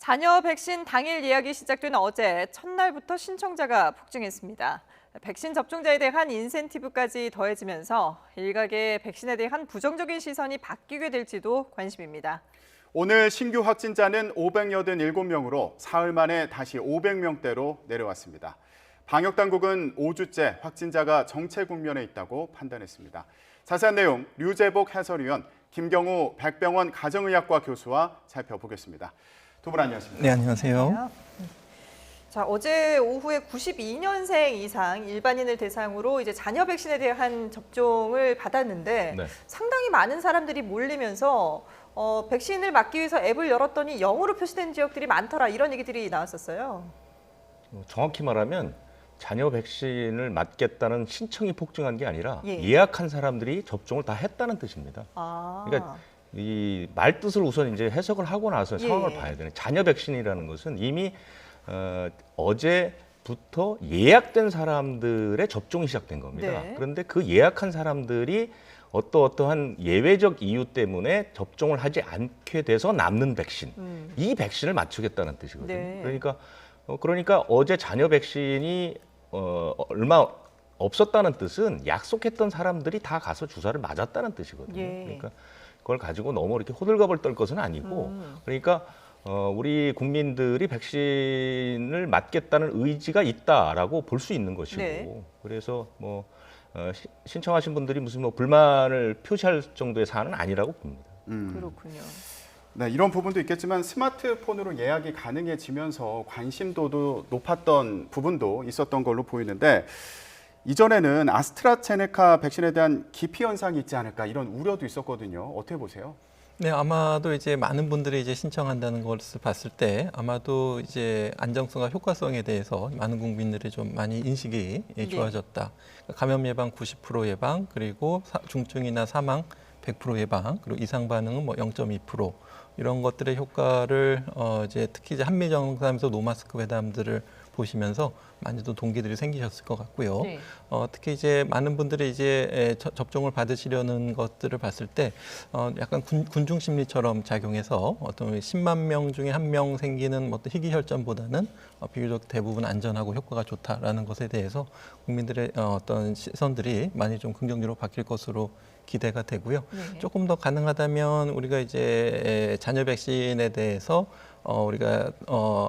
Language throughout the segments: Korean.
자녀 백신 당일 예약이 시작된 어제 첫날부터 신청자가 폭증했습니다. 백신 접종자에 대한 인센티브까지 더해지면서 일각의 백신에 대한 부정적인 시선이 바뀌게 될지도 관심입니다. 오늘 신규 확진자는 587명으로 사흘 만에 다시 500명대로 내려왔습니다. 방역당국은 5주째 확진자가 정체 국면에 있다고 판단했습니다. 자세한 내용 류재복 해설위원, 김경우 백병원 가정의학과 교수와 살펴보겠습니다. 두 분 안녕하십니까? 네, 안녕하세요. 자, 어제 오후에 92년생 이상 일반인을 대상으로 이제 자녀 백신에 대한 접종을 받았는데 네. 상당히 많은 사람들이 몰리면서 백신을 맞기 위해서 앱을 열었더니 영어로 표시된 지역들이 많더라 이런 얘기들이 나왔었어요. 정확히 말하면 자녀 백신을 맞겠다는 신청이 폭증한 게 아니라 예. 예약한 사람들이 접종을 다 했다는 뜻입니다. 그러니까 이 말뜻을 우선 이제 해석을 하고 나서 상황을 예. 봐야 되는. 자녀 백신이라는 것은 이미 어제부터 예약된 사람들의 접종이 시작된 겁니다. 네. 그런데 그 예약한 사람들이 어떠한 예외적 이유 때문에 접종을 하지 않게 돼서 남는 백신, 이 백신을 맞추겠다는 뜻이거든요. 네. 그러니까 어제 자녀 백신이 얼마 없었다는 뜻은 약속했던 사람들이 다 가서 주사를 맞았다는 뜻이거든요. 예. 그러니까 그걸 가지고 너무 이렇게 호들갑을 떨 것은 아니고, 그러니까 우리 국민들이 백신을 맞겠다는 의지가 있다라고 볼 수 있는 것이고, 네. 그래서 신청하신 분들이 무슨 불만을 표시할 정도의 사안은 아니라고 봅니다. 그렇군요. 네, 이런 부분도 있겠지만 스마트폰으로 예약이 가능해지면서 관심도도 높았던 부분도 있었던 걸로 보이는데, 이전에는 아스트라제네카 백신에 대한 기피 현상이 있지 않을까 이런 우려도 있었거든요. 어떻게 보세요? 네, 아마도 이제 많은 분들이 이제 신청한다는 것을 봤을 때 아마도 이제 안정성과 효과성에 대해서 많은 국민들이 좀 많이 인식이 좋아졌다. 감염 예방 90% 예방, 그리고 중증이나 사망 100% 예방, 그리고 이상 반응은 0.2% 이런 것들의 효과를 이제 특히 이제 한미 정상에서 노마스크 회담들을 보시면서 많이 또 동기들이 생기셨을 것 같고요. 네. 특히 이제 많은 분들이 이제 접종을 받으시려는 것들을 봤을 때 약간 군중 심리처럼 작용해서 어떤 10만 명 중에 1명 생기는 어떤 희귀혈전보다는 비교적 대부분 안전하고 효과가 좋다라는 것에 대해서 국민들의 어떤 시선들이 많이 좀 긍정적으로 바뀔 것으로 기대가 되고요. 네. 조금 더 가능하다면 우리가 이제 자녀 백신에 대해서 우리가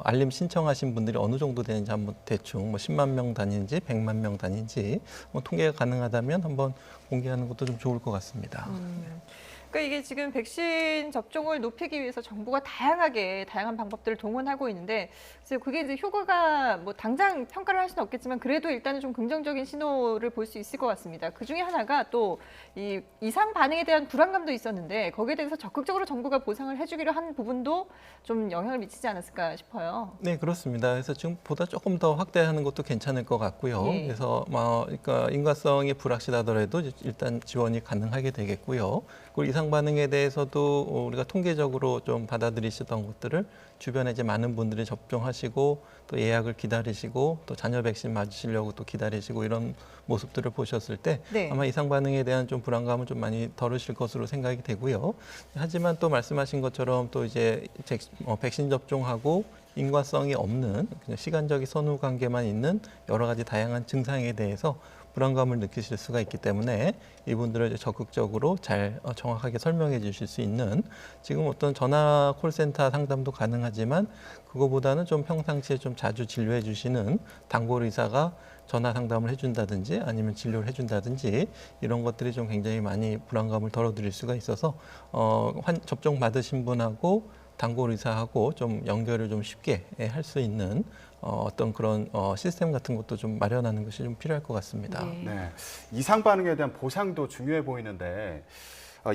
알림 신청하신 분들이 어느 정도 되는지 한번 대충 10만 명 단위인지 100만 명 단위인지 통계가 가능하다면 한번 공개하는 것도 좀 좋을 것 같습니다. 그러니까 이게 지금 백신 접종을 높이기 위해서 정부가 다양한 방법들을 동원하고 있는데, 그래서 그게 이제 효과가 당장 평가를 할 수는 없겠지만 그래도 일단은 좀 긍정적인 신호를 볼 수 있을 것 같습니다. 그 중에 하나가 또 이 이상 반응에 대한 불안감도 있었는데 거기에 대해서 적극적으로 정부가 보상을 해주기로 한 부분도 좀 영향을 미치지 않았을까 싶어요. 네, 그렇습니다. 그래서 지금보다 조금 더 확대하는 것도 괜찮을 것 같고요. 네. 그래서 그러니까 인과성이 불확실하더라도 일단 지원이 가능하게 되겠고요. 그리고 이상 반응에 대해서도 우리가 통계적으로 좀 받아들이시던 것들을 주변에 이제 많은 분들이 접종하시고 또 예약을 기다리시고 또 자녀 백신 맞으시려고 또 기다리시고 이런 모습들을 보셨을 때 네. 아마 이상 반응에 대한 좀 불안감은 좀 많이 덜으실 것으로 생각이 되고요. 하지만 또 말씀하신 것처럼 또 이제 백신 접종하고 인과성이 없는 그냥 시간적인 선후 관계만 있는 여러 가지 다양한 증상에 대해서 불안감을 느끼실 수가 있기 때문에 이분들을 적극적으로 잘 정확하게 설명해 주실 수 있는, 지금 어떤 전화 콜센터 상담도 가능하지만 그거보다는 좀 평상시에 좀 자주 진료해 주시는 단골 의사가 전화 상담을 해준다든지 아니면 진료를 해준다든지 이런 것들이 좀 굉장히 많이 불안감을 덜어드릴 수가 있어서 접종 받으신 분하고 단골 의사하고 좀 연결을 좀 쉽게 할 수 있는 어떤 그런 시스템 같은 것도 좀 마련하는 것이 좀 필요할 것 같습니다. 네. 네, 이상 반응에 대한 보상도 중요해 보이는데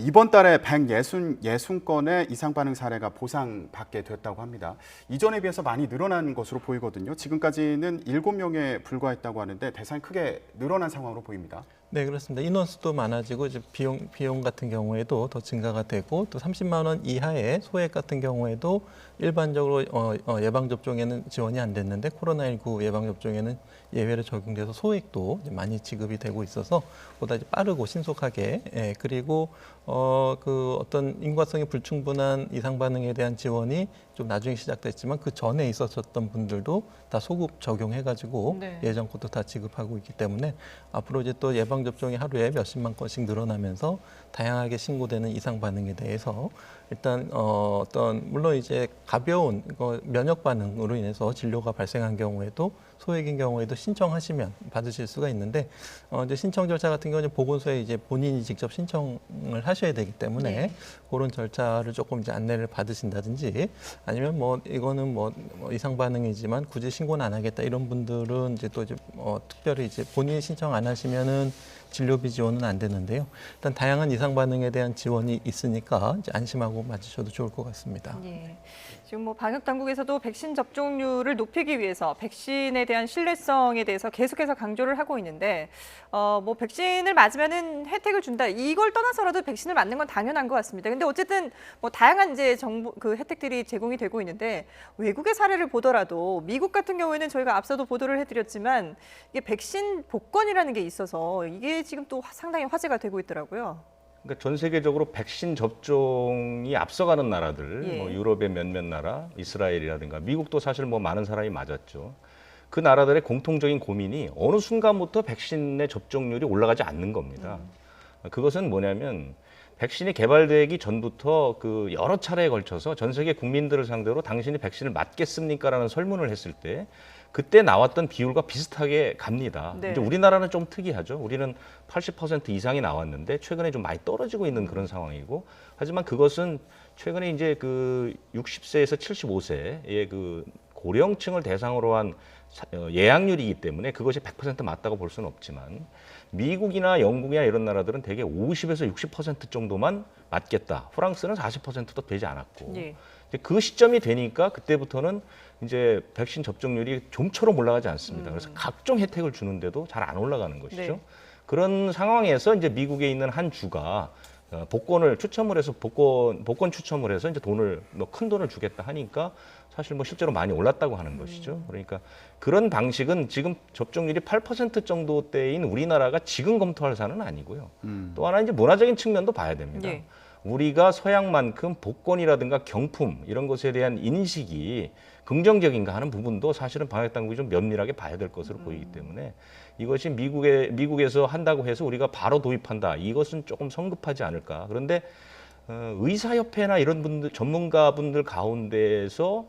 이번 달에 160건의 이상 반응 사례가 보상받게 됐다고 합니다. 이전에 비해서 많이 늘어난 것으로 보이거든요. 지금까지는 7명에 불과했다고 하는데 대상이 크게 늘어난 상황으로 보입니다. 네, 그렇습니다. 인원수도 많아지고 이제 비용 같은 경우에도 더 증가가 되고 또 30만 원 이하의 소액 같은 경우에도 일반적으로 예방 접종에는 지원이 안 됐는데 코로나19 예방 접종에는 예외로 적용돼서 소액도 이제 많이 지급이 되고 있어서 보다 이제 빠르고 신속하게 그리고 그 어떤 인과성이 불충분한 이상 반응에 대한 지원이 좀 나중에 시작됐지만 그 전에 있었던 분들도 다 소급 적용해가지고 네. 예전 것도 다 지급하고 있기 때문에 앞으로 이제 또 예방 접종이 하루에 몇십만 건씩 늘어나면서 다양하게 신고되는 이상 반응에 대해서 일단 어떤 물론 이제 가벼운 면역 반응으로 인해서 진료가 발생한 경우에도 소액인 경우에도 신청하시면 받으실 수가 있는데 이제 신청 절차 같은 경우는 보건소에 이제 본인이 직접 신청을 하셔야 되기 때문에 네. 그런 절차를 조금 이제 안내를 받으신다든지 아니면 뭐 이거는 뭐 이상 반응이지만 굳이 신고는 안 하겠다 이런 분들은 이제 또 이제 특별히 이제 본인이 신청 안 하시면은 진료비 지원은 안 되는데요. 일단 다양한 이상 반응에 대한 지원이 있으니까 이제 안심하고 맞으셔도 좋을 것 같습니다. 예. 지금 뭐 방역 당국에서도 백신 접종률을 높이기 위해서 백신에 대한 신뢰성에 대해서 계속해서 강조를 하고 있는데 뭐 백신을 맞으면은 혜택을 준다 이걸 떠나서라도 백신을 맞는 건 당연한 것 같습니다. 근데 어쨌든 뭐 다양한 이제 정보 그 혜택들이 제공이 되고 있는데 외국의 사례를 보더라도 미국 같은 경우에는 저희가 앞서도 보도를 해드렸지만 이게 백신 복권이라는 게 있어서 이게 지금 또 상당히 화제가 되고 있더라고요. 그러니까 전 세계적으로 백신 접종이 앞서가는 나라들, 예. 뭐 유럽의 몇몇 나라, 이스라엘이라든가 미국도 사실 뭐 많은 사람이 맞았죠. 그 나라들의 공통적인 고민이 어느 순간부터 백신의 접종률이 올라가지 않는 겁니다. 그것은 뭐냐면 백신이 개발되기 전부터 그 여러 차례에 걸쳐서 전 세계 국민들을 상대로 당신이 백신을 맞겠습니까라는 설문을 했을 때 그때 나왔던 비율과 비슷하게 갑니다. 네. 이제 우리나라는 좀 특이하죠. 우리는 80% 이상이 나왔는데 최근에 좀 많이 떨어지고 있는 그런 상황이고, 하지만 그것은 최근에 이제 그 60세에서 75세의 그 고령층을 대상으로 한 예약률이기 때문에 그것이 100% 맞다고 볼 수는 없지만 미국이나 영국이나 이런 나라들은 대개 50에서 60% 정도만 맞겠다. 프랑스는 40%도 되지 않았고. 예. 그 시점이 되니까 그때부터는 이제 백신 접종률이 좀처럼 올라가지 않습니다. 그래서 각종 혜택을 주는데도 잘 안 올라가는 것이죠. 네. 그런 상황에서 이제 미국에 있는 한 주가 복권을 추첨을 해서 복권 추첨을 해서 이제 큰 돈을 주겠다 하니까 사실 뭐 실제로 많이 올랐다고 하는 것이죠. 그러니까 그런 방식은 지금 접종률이 8% 정도대인 우리나라가 지금 검토할 사안은 아니고요. 또 하나 이제 문화적인 측면도 봐야 됩니다. 예. 우리가 서양만큼 복권이라든가 경품 이런 것에 대한 인식이 긍정적인가 하는 부분도 사실은 방역 당국이 좀 면밀하게 봐야 될 것으로 보이기 때문에 이것이 미국에서 한다고 해서 우리가 바로 도입한다. 이것은 조금 성급하지 않을까. 그런데 의사협회나 이런 분들 전문가분들 가운데서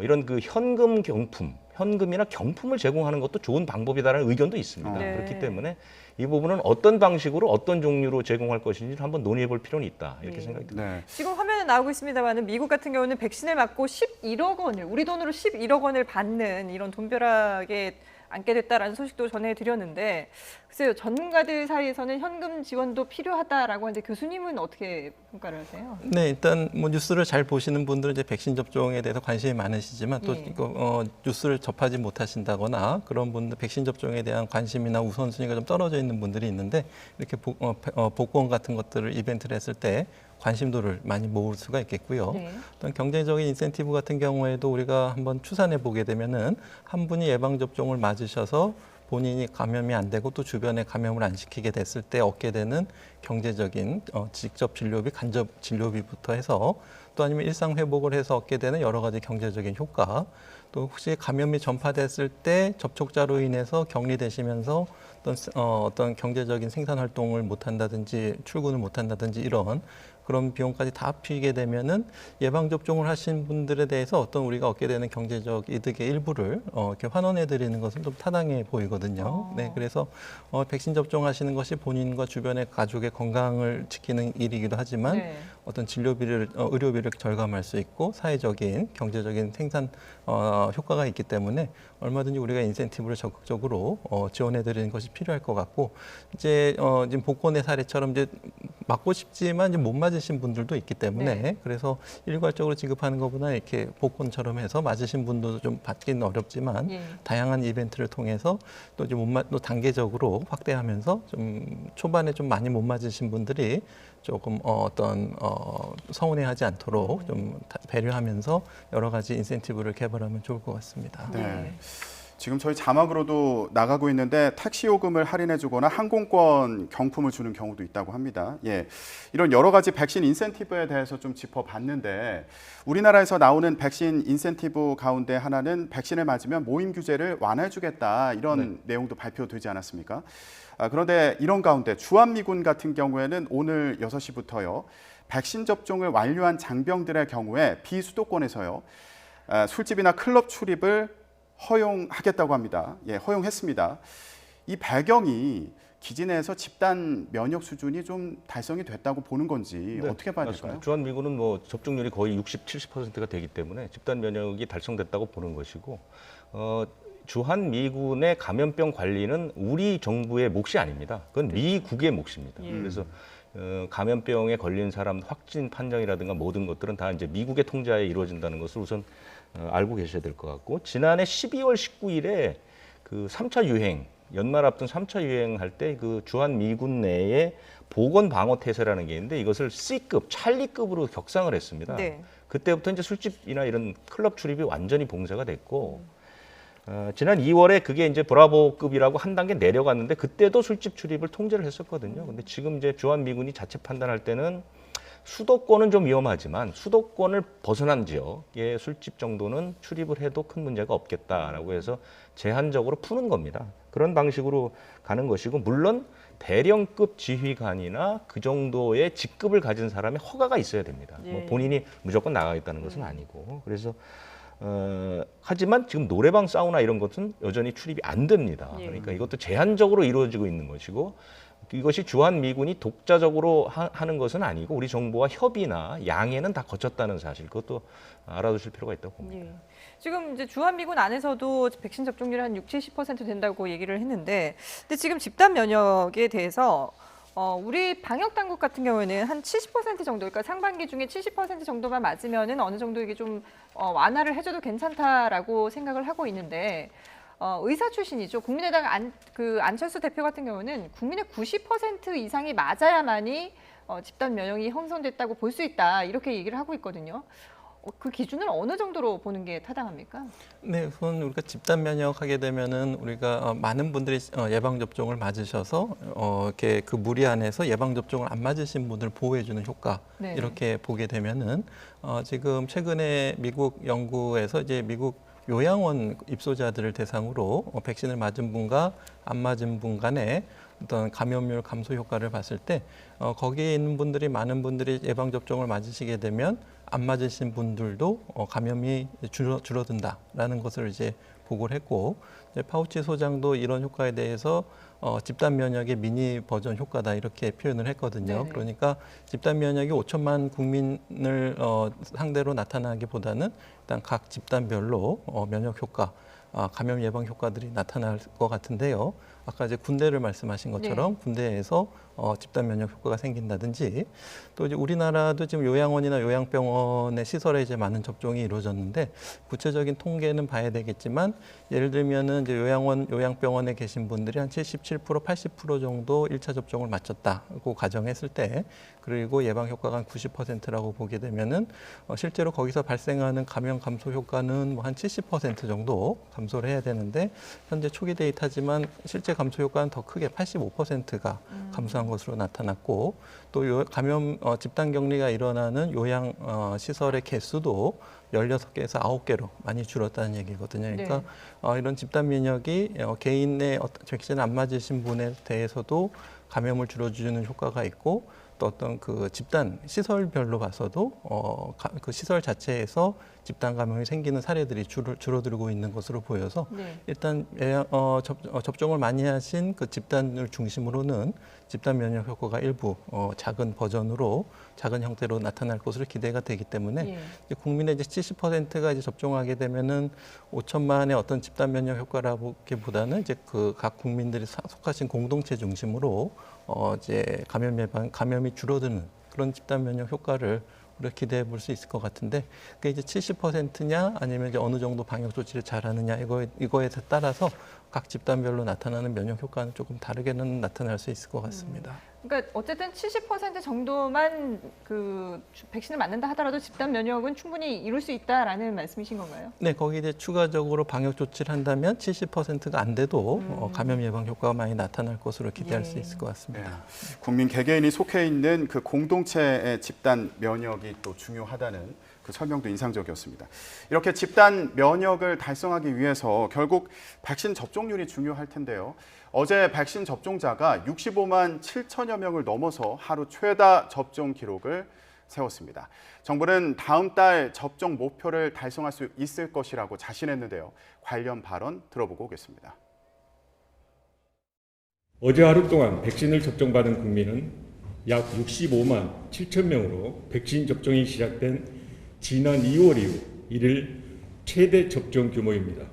이런 그 현금이나 경품을 제공하는 것도 좋은 방법이다라는 의견도 있습니다. 네. 그렇기 때문에 이 부분은 어떤 방식으로 어떤 종류로 제공할 것인지 한번 논의해 볼 필요는 있다. 이렇게 네. 생각이 듭니다. 네. 지금 화면에 나오고 있습니다만은 미국 같은 경우는 백신을 맞고 11억 원을 우리 돈으로 11억 원을 받는 이런 돈벼락에 앉게 됐다라는 소식도 전해드렸는데 글쎄요 전문가들 사이에서는 현금 지원도 필요하다라고 하는데 교수님은 어떻게 평가를 하세요? 네, 일단 뭐 뉴스를 잘 보시는 분들은 이제 백신 접종에 대해서 관심이 많으시지만 또 예. 이거 뉴스를 접하지 못하신다거나 그런 분들 백신 접종에 대한 관심이나 우선순위가 좀 떨어져 있는 분들이 있는데 이렇게 복권 같은 것들을 이벤트를 했을 때 관심도를 많이 모을 수가 있겠고요. 네. 어떤 경제적인 인센티브 같은 경우에도 우리가 한번 추산해 보게 되면은 한 분이 예방 접종을 맞으셔서 본인이 감염이 안 되고 또 주변에 감염을 안 시키게 됐을 때 얻게 되는 경제적인 직접 진료비, 간접 진료비부터 해서 또 아니면 일상 회복을 해서 얻게 되는 여러 가지 경제적인 효과, 또 혹시 감염이 전파됐을 때 접촉자로 인해서 격리되시면서 어떤 경제적인 생산 활동을 못 한다든지 출근을 못 한다든지 이런 그런 비용까지 다 합치게 되면은 예방 접종을 하신 분들에 대해서 어떤 우리가 얻게 되는 경제적 이득의 일부를 이렇게 환원해 드리는 것은 좀 타당해 보이거든요. 네, 그래서 백신 접종하시는 것이 본인과 주변의 가족의 건강을 지키는 일이기도 하지만 네. 어떤 진료비를 의료비를 절감할 수 있고 사회적인 경제적인 생산 효과가 있기 때문에 얼마든지 우리가 인센티브를 적극적으로 지원해 드리는 것이 필요할 것 같고 이제 지금 복권의 사례처럼 이제 맞고 싶지만 이제 못 맞으신 분들도 있기 때문에 네. 그래서 일괄적으로 지급하는 것보다 이렇게 복권처럼 해서 맞으신 분도 좀 받기는 어렵지만 예. 다양한 이벤트를 통해서 또 이제 또 단계적으로 확대하면서 좀 초반에 좀 많이 못 맞으신 분들이 조금 서운해하지 않도록 좀 배려하면서 여러 가지 인센티브를 개발하면 좋을 것 같습니다. 네. 지금 저희 자막으로도 나가고 있는데 택시 요금을 할인해주거나 항공권 경품을 주는 경우도 있다고 합니다. 예, 이런 여러 가지 백신 인센티브에 대해서 좀 짚어봤는데 우리나라에서 나오는 백신 인센티브 가운데 하나는 백신을 맞으면 모임 규제를 완화해주겠다 이런 내용도 발표되지 않았습니까? 그런데 이런 가운데 주한미군 같은 경우에는 오늘 6시부터요. 백신 접종을 완료한 장병들의 경우에 비수도권에서요. 술집이나 클럽 출입을 허용하겠다고 합니다. 예, 허용했습니다. 이 배경이 기지 내에서 집단 면역 수준이 좀 달성이 됐다고 보는 건지 어떻게 봐야 될까요? 주한미군은 뭐 접종률이 거의 60, 70%가 되기 때문에 집단 면역이 달성됐다고 보는 것이고 주한미군의 감염병 관리는 우리 정부의 몫이 아닙니다. 그건 미국의 몫입니다. 그래서 감염병에 걸린 사람 확진 판정이라든가 모든 것들은 다 이제 미국의 통제하에 이루어진다는 것을 우선 알고 계셔야 될 것 같고 지난해 12월 19일에 그 3차 유행 연말 앞둔 3차 유행할 때 그 주한미군 내에 보건 방어 태세라는 게 있는데 이것을 C급, 찰리급으로 격상을 했습니다. 네. 그때부터 이제 술집이나 이런 클럽 출입이 완전히 봉쇄가 됐고 지난 2월에 그게 이제 브라보급이라고 한 단계 내려갔는데 그때도 술집 출입을 통제를 했었거든요. 근데 지금 이제 주한미군이 자체 판단할 때는 수도권은 좀 위험하지만 수도권을 벗어난 지역의 술집 정도는 출입을 해도 큰 문제가 없겠다라고 해서 제한적으로 푸는 겁니다. 그런 방식으로 가는 것이고 물론 대령급 지휘관이나 그 정도의 직급을 가진 사람의 허가가 있어야 됩니다. 예. 뭐 본인이 무조건 나가겠다는 것은 아니고 그래서 하지만 지금 노래방, 사우나 이런 것은 여전히 출입이 안 됩니다. 예. 그러니까 이것도 제한적으로 이루어지고 있는 것이고 이것이 주한미군이 독자적으로 하는 것은 아니고 우리 정부와 협의나 양해는 다 거쳤다는 사실 그것도 알아두실 필요가 있다고 봅니다. 예. 지금 이제 주한미군 안에서도 백신 접종률이 한 60, 70% 된다고 얘기를 했는데 근데 지금 집단 면역에 대해서 우리 방역 당국 같은 경우에는 한 70% 정도, 그러니까 상반기 중에 70% 정도만 맞으면은 어느 정도 이게 좀 완화를 해줘도 괜찮다라고 생각을 하고 있는데 의사 출신이죠. 국민의당 안철수 대표 같은 경우는 국민의 90% 이상이 맞아야만이 집단 면역이 형성됐다고 볼 수 있다 이렇게 얘기를 하고 있거든요. 그 기준을 어느 정도로 보는 게 타당합니까? 네, 우선 우리가 집단 면역하게 되면은 우리가 많은 분들이 예방 접종을 맞으셔서 이렇게 그 무리 안에서 예방 접종을 안 맞으신 분들 보호해주는 효과 네. 이렇게 보게 되면은 지금 최근에 미국 연구에서 이제 미국 요양원 입소자들을 대상으로 백신을 맞은 분과 안 맞은 분 간에 어떤 감염률 감소 효과를 봤을 때 거기에 있는 분들이 많은 분들이 예방 접종을 맞으시게 되면 안 맞으신 분들도 감염이 줄어든다라는 것을 이제 보고를 했고 이제 파우치 소장도 이런 효과에 대해서 집단 면역의 미니 버전 효과다 이렇게 표현을 했거든요. 네네. 그러니까 집단 면역이 5천만 국민을 상대로 나타나기보다는 일단 각 집단별로 면역 효과, 감염 예방 효과들이 나타날 것 같은데요. 아까 이제 군대를 말씀하신 것처럼 군대에서 집단 면역 효과가 생긴다든지 또 이제 우리나라도 지금 요양원이나 요양병원의 시설에 이제 많은 접종이 이루어졌는데 구체적인 통계는 봐야 되겠지만 예를 들면은 이제 요양원, 요양병원에 계신 분들이 한 77%, 80% 정도 1차 접종을 마쳤다고 가정했을 때 그리고 예방 효과가 한 90%라고 보게 되면은 실제로 거기서 발생하는 감염 감소 효과는 뭐 한 70% 정도 감소를 해야 되는데 현재 초기 데이터지만 실제 감소 효과는 더 크게 85%가 감소한 것으로 나타났고 또 감염 집단 격리가 일어나는 요양 시설의 개수도 16개에서 9개로 많이 줄었다는 얘기거든요. 그러니까 이런 집단 면역이 개인의 백신을 안 맞으신 분에 대해서도 감염을 줄여주는 효과가 있고 또 어떤 그 집단 시설별로 봐서도 그 시설 자체에서 집단 감염이 생기는 사례들이 줄어들고 있는 것으로 보여서 일단 접종을 많이 하신 그 집단을 중심으로는 집단 면역 효과가 일부 작은 버전으로 작은 형태로 나타날 것으로 기대가 되기 때문에 이제 국민의 이제 70%가 이제 접종하게 되면은 5천만의 어떤 집단 면역 효과라기보다는 이제 그 각 국민들이 속하신 공동체 중심으로 이제 감염이 줄어드는 그런 집단 면역 효과를 우리가 기대해 볼 수 있을 것 같은데 그게 이제 70%냐 아니면 이제 어느 정도 방역 조치를 잘하느냐 이거에 따라서 각 집단별로 나타나는 면역 효과는 조금 다르게는 나타날 수 있을 것 같습니다. 그러니까 어쨌든 70% 정도만 그 백신을 맞는다 하더라도 집단 면역은 충분히 이룰 수 있다라는 말씀이신 건가요? 네, 거기 이제 추가적으로 방역 조치를 한다면 70%가 안 돼도 감염 예방 효과가 많이 나타날 것으로 기대할 예. 수 있을 것 같습니다. 네. 국민 개개인이 속해 있는 그 공동체의 집단 면역이 또 중요하다는 그 설명도 인상적이었습니다. 이렇게 집단 면역을 달성하기 위해서 결국 백신 접종률이 중요할 텐데요. 어제 백신 접종자가 65만 7천여 명을 넘어서 하루 최다 접종 기록을 세웠습니다. 정부는 다음 달 접종 목표를 달성할 수 있을 것이라고 자신했는데요. 관련 발언 들어보고 오겠습니다. 어제 하루 동안 백신을 접종받은 국민은 약 65만 7천 명으로 백신 접종이 시작된 지난 2월 이후 1일 최대 접종 규모입니다.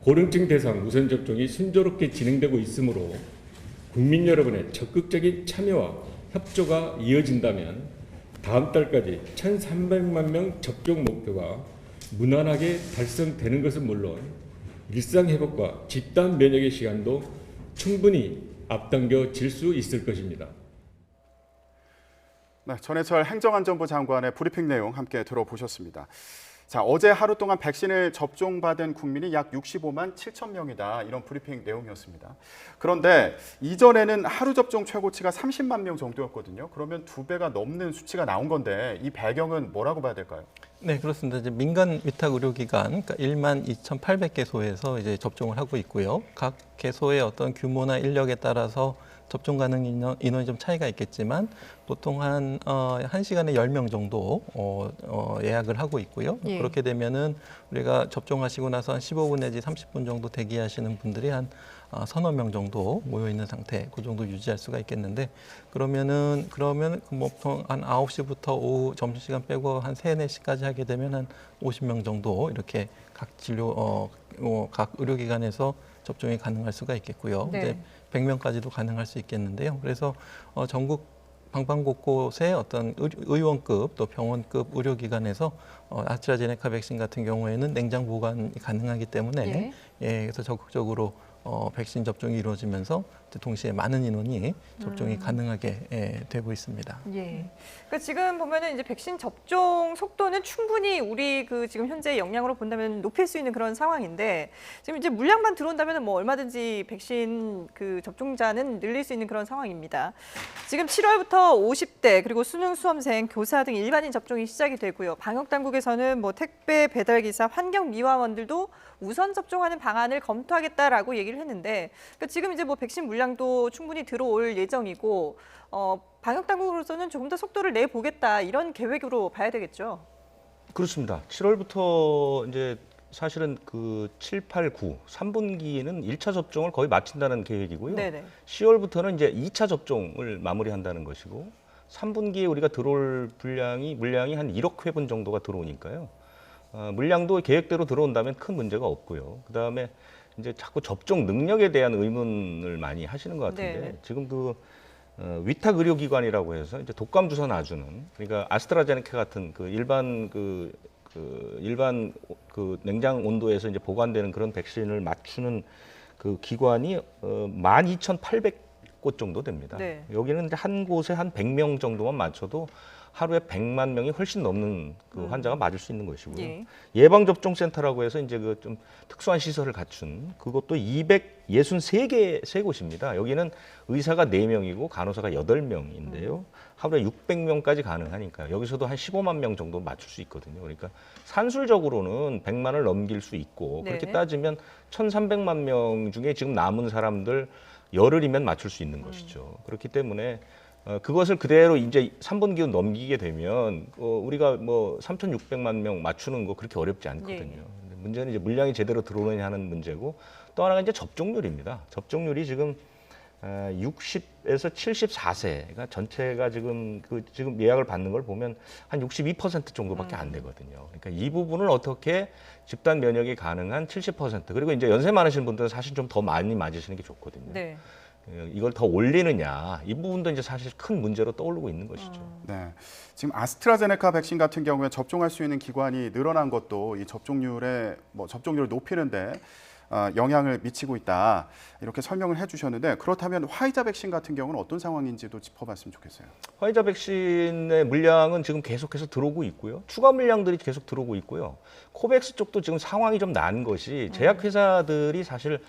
고령층 대상 우선 접종이 순조롭게 진행되고 있으므로 국민 여러분의 적극적인 참여와 협조가 이어진다면 다음 달까지 1,300만 명 접종 목표가 무난하게 달성되는 것은 물론 일상 회복과 집단 면역의 시간도 충분히 앞당겨질 수 있을 것입니다. 네, 전해철 행정안전부 장관의 브리핑 내용 함께 들어보셨습니다. 자, 어제 하루 동안 백신을 접종받은 국민이 약 65만 7천 명이다. 이런 브리핑 내용이었습니다. 그런데 이전에는 하루 접종 최고치가 30만 명 정도였거든요. 그러면 2배가 넘는 수치가 나온 건데 이 배경은 뭐라고 봐야 될까요? 네, 그렇습니다. 이제 민간 위탁 의료기관, 그러니까 1만 2,800개소에서 이제 접종을 하고 있고요. 각 개소의 어떤 규모나 인력에 따라서 접종 가능 인원이 좀 차이가 있겠지만 보통 한 1시간에 10명 정도 예약을 하고 있고요. 예. 그렇게 되면은 우리가 접종하시고 나서 한 15분 내지 30분 정도 대기하시는 분들이 한 서너 명 정도 모여 있는 상태, 그 정도 유지할 수가 있겠는데 그러면 뭐 보통 한 9시부터 오후 점심시간 빼고 한 3, 4시까지 하게 되면 한 50명 정도 이렇게 각 각 의료기관에서 접종이 가능할 수가 있겠고요. 네. 이제 100명까지도 가능할 수 있겠는데요. 그래서 전국 방방곳곳에 어떤 의원급 또 병원급 의료기관에서 아스트라제네카 백신 같은 경우에는 냉장 보관이 가능하기 때문에 그래서 적극적으로 백신 접종이 이루어지면서 동시에 많은 인원이 접종이 가능하게 되고 있습니다. 예. 그러니까 지금 보면은 이제 백신 접종 속도는 충분히 우리 그 지금 현재 역량으로 본다면 높일 수 있는 그런 상황인데 지금 이제 물량만 들어온다면 뭐 얼마든지 백신 그 접종자는 늘릴 수 있는 그런 상황입니다. 지금 7월부터 50대 그리고 수능 수험생, 교사 등 일반인 접종이 시작이 되고요. 방역 당국에서는 뭐 택배 배달 기사, 환경 미화원들도 우선 접종하는 방안을 검토하겠다라고 얘기를 했는데 그러니까 지금 이제 뭐 백신 물량도 충분히 들어올 예정이고 방역 당국으로서는 조금 더 속도를 내 보겠다 이런 계획으로 봐야 되겠죠. 그렇습니다. 7월부터 이제 사실은 그 7, 8, 9, 3분기에는 1차 접종을 거의 마친다는 계획이고요. 네네. 10월부터는 이제 2차 접종을 마무리한다는 것이고 3분기에 우리가 들어올 물량이 한 1억 회분 정도가 들어오니까요. 물량도 계획대로 들어온다면 큰 문제가 없고요. 그다음에 이제 자꾸 접종 능력에 대한 의문을 많이 하시는 것 같은데 네. 지금 그 위탁 의료기관이라고 해서 이제 독감 주사 놔주는 그러니까 아스트라제네카 같은 그 일반 그 냉장 온도에서 이제 보관되는 그런 백신을 맞추는 그 기관이 12,800곳 정도 됩니다. 네. 여기는 이제 한 곳에 한 100명 정도만 맞춰도 하루에 100만 명이 훨씬 넘는 그 환자가 맞을 수 있는 것이고요. 예. 예방접종센터라고 해서 이제 그 좀 특수한 시설을 갖춘 그것도 263개 세 곳입니다. 여기는 의사가 4명이고 간호사가 8명인데요. 하루에 600명까지 가능하니까 여기서도 한 15만 명 정도 맞출 수 있거든요. 그러니까 산술적으로는 100만을 넘길 수 있고 그렇게 네. 따지면 1,300만 명 중에 지금 남은 사람들 열흘이면 맞출 수 있는 것이죠. 그렇기 때문에 그것을 그대로 이제 3분기 넘기게 되면 우리가 뭐 3,600만 명 맞추는 거 그렇게 어렵지 않거든요. 근데 문제는 이제 물량이 제대로 들어오느냐 하는 문제고 또 하나가 이제 접종률입니다. 접종률이 지금 60에서 74세, 그러니까 전체가 지금 지금 예약을 받는 걸 보면 한 62% 정도밖에 안 되거든요. 그러니까 이 부분을 어떻게 집단 면역이 가능한 70% 그리고 이제 연세 많으신 분들은 사실 좀 더 많이 맞으시는 게 좋거든요. 네. 이걸 더 올리느냐 이 부분도 이제 사실 큰 문제로 떠오르고 있는 것이죠. 네, 지금 아스트라제네카 백신 같은 경우에 접종할 수 있는 기관이 늘어난 것도 이 접종률을 높이는데 영향을 미치고 있다. 이렇게 설명을 해주셨는데 그렇다면 화이자 백신 같은 경우는 어떤 상황인지도 짚어봤으면 좋겠어요. 화이자 백신의 물량은 지금 계속해서 들어오고 있고요. 추가 물량들이 계속 들어오고 있고요. 코백스 쪽도 지금 상황이 좀 난 것이 제약회사들이 사실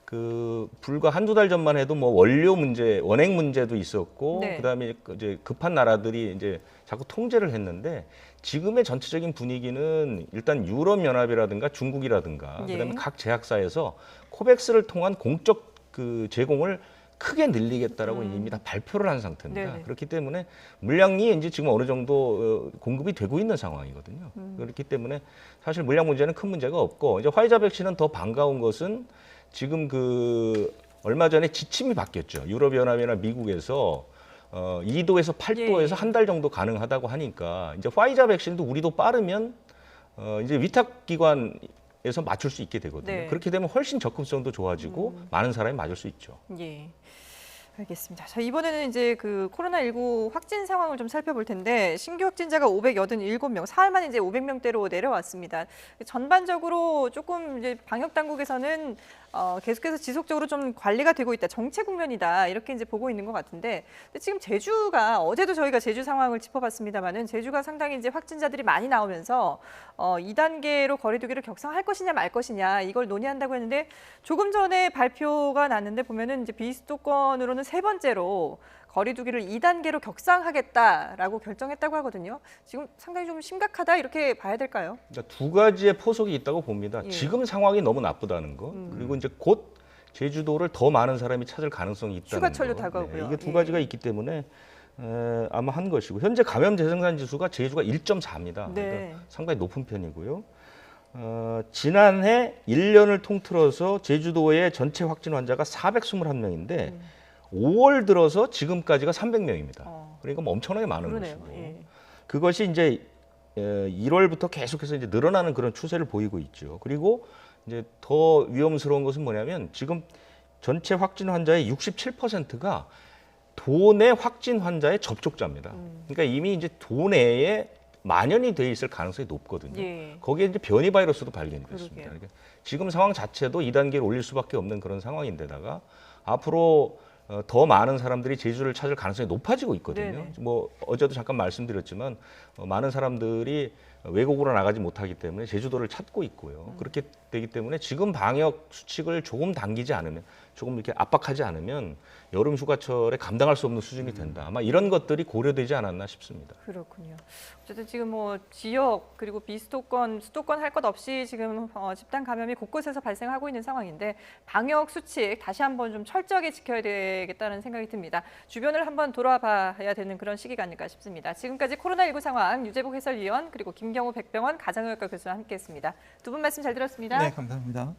그 불과 한두 달 전만 해도 뭐 원료 문제, 원액 문제도 있었고 네. 그다음에 이제 급한 나라들이 이제 자꾸 통제를 했는데 지금의 전체적인 분위기는 일단 유럽 연합이라든가 중국이라든가 예. 그다음에 각 제약사에서 코백스를 통한 공적 그 제공을 크게 늘리겠다라고 이미 다 발표를 한 상태입니다. 네네. 그렇기 때문에 물량이 이제 지금 어느 정도 공급이 되고 있는 상황이거든요. 그렇기 때문에 사실 물량 문제는 큰 문제가 없고 이제 화이자 백신은 더 반가운 것은 지금 그 얼마 전에 지침이 바뀌었죠. 유럽연합이나 미국에서 2도에서 8도에서 예. 한 달 정도 가능하다고 하니까 이제 화이자 백신도 우리도 빠르면 이제 위탁기관에서 맞출 수 있게 되거든요. 네. 그렇게 되면 훨씬 접근성도 좋아지고 많은 사람이 맞을 수 있죠. 예. 알겠습니다. 자, 이번에는 이제 그 코로나19 확진 상황을 좀 살펴볼 텐데 신규 확진자가 587명, 사흘 만에 이제 500명대로 내려왔습니다. 전반적으로 조금 이제 방역 당국에서는 계속해서 지속적으로 좀 관리가 되고 있다, 정체 국면이다 이렇게 이제 보고 있는 것 같은데 근데 지금 제주가 어제도 저희가 제주 상황을 짚어봤습니다만은 제주가 상당히 이제 확진자들이 많이 나오면서 2단계로 거리두기를 격상할 것이냐 말 것이냐 이걸 논의한다고 했는데 조금 전에 발표가 났는데 보면은 이제 비수도권으로는 세 번째로 거리두기를 2단계로 격상하겠다라고 결정했다고 하거든요. 지금 상당히 좀 심각하다 이렇게 봐야 될까요? 그러니까 두 가지의 포석이 있다고 봅니다. 예. 지금 상황이 너무 나쁘다는 거, 그리고 이제 곧 제주도를 더 많은 사람이 찾을 가능성이 있다는 휴가철도 거. 다가오고요. 이게 두 예. 가지가 있기 때문에 아마 한 것이고 현재 감염 재생산 지수가 제주가 1.4입니다. 네. 그러니까 상당히 높은 편이고요. 지난해 1년을 통틀어서 제주도의 전체 확진 환자가 421명인데 5월 들어서 지금까지가 300명입니다. 그러니까 뭐 엄청나게 많은 그러네요. 것이고 예. 그것이 이제 1월부터 계속해서 이제 늘어나는 그런 추세를 보이고 있죠. 그리고 이제 더 위험스러운 것은 뭐냐면 지금 전체 확진 환자의 67%가 도내 확진 환자의 접촉자입니다. 그러니까 이미 이제 도내에 만연이 돼 있을 가능성이 높거든요. 예. 거기에 이제 변이 바이러스도 발견이 됐습니다. 그러게요. 그러니까 지금 상황 자체도 2단계를 올릴 수밖에 없는 그런 상황인데다가 앞으로 더 많은 사람들이 제주를 찾을 가능성이 높아지고 있거든요. 네네. 뭐 어제도 잠깐 말씀드렸지만 많은 사람들이 외국으로 나가지 못하기 때문에 제주도를 찾고 있고요. 그렇게 되기 때문에 지금 방역 수칙을 조금 당기지 않으면, 조금 이렇게 압박하지 않으면 여름 휴가철에 감당할 수 없는 수준이 된다. 아마 이런 것들이 고려되지 않았나 싶습니다. 그렇군요. 어쨌든 지금 뭐 지역 그리고 비수도권, 수도권 할 것 없이 지금 집단 감염이 곳곳에서 발생하고 있는 상황인데 방역 수칙 다시 한번 좀 철저하게 지켜야 되겠다는 생각이 듭니다. 주변을 한번 돌아봐야 되는 그런 시기가 아닐까 싶습니다. 지금까지 코로나19 상황 유재복 해설위원 그리고 김경호 백병원 가정의학과 교수와 함께했습니다. 두 분 말씀 잘 들었습니다. 네, 감사합니다.